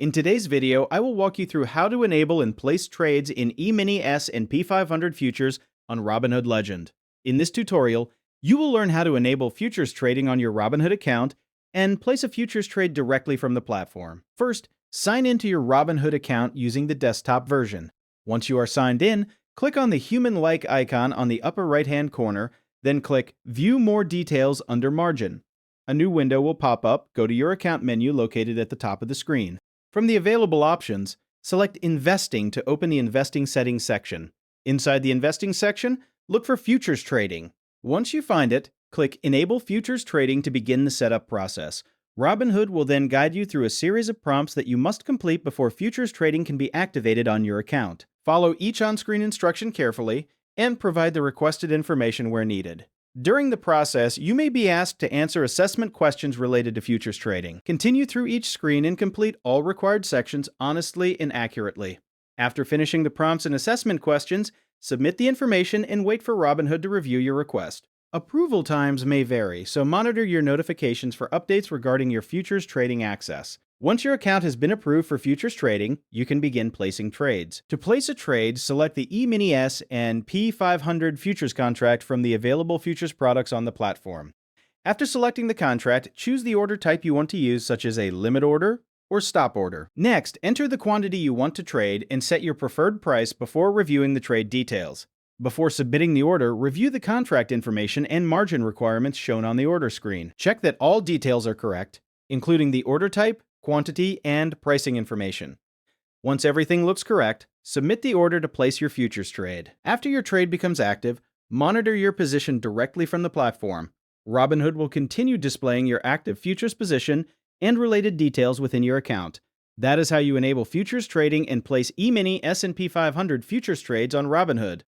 In today's video, I will walk you through how to enable and place trades in E-Mini S&P 500 futures on Robinhood Legend. In this tutorial, you will learn how to enable futures trading on your Robinhood account and place a futures trade directly from the platform. First, sign into your Robinhood account using the desktop version. Once you are signed in, click on the human-like icon on the upper right-hand corner, then click View More Details under Margin. A new window will pop up. Go to your account menu located at the top of the screen. From the available options, select Investing to open the Investing Settings section. Inside the Investing section, look for Futures Trading. Once you find it, click Enable Futures Trading to begin the setup process. Robinhood will then guide you through a series of prompts that you must complete before futures trading can be activated on your account. Follow each on-screen instruction carefully and provide the requested information where needed. During the process, you may be asked to answer assessment questions related to futures trading. Continue through each screen and complete all required sections honestly and accurately. After finishing the prompts and assessment questions, submit the information and wait for Robinhood to review your request. Approval times may vary, so monitor your notifications for updates regarding your futures trading access. Once your account has been approved for futures trading, you can begin placing trades. To place a trade, select the E-Mini S&P 500 futures contract from the available futures products on the platform. After selecting the contract, choose the order type you want to use, such as a limit order or stop order. Next, enter the quantity you want to trade and set your preferred price before reviewing the trade details. Before submitting the order, review the contract information and margin requirements shown on the order screen. Check that all details are correct, including the order type, quantity, and pricing information. Once everything looks correct, submit the order to place your futures trade. After your trade becomes active, monitor your position directly from the platform. Robinhood will continue displaying your active futures position and related details within your account. That is how you enable futures trading and place E-Mini S&P 500 futures trades on Robinhood.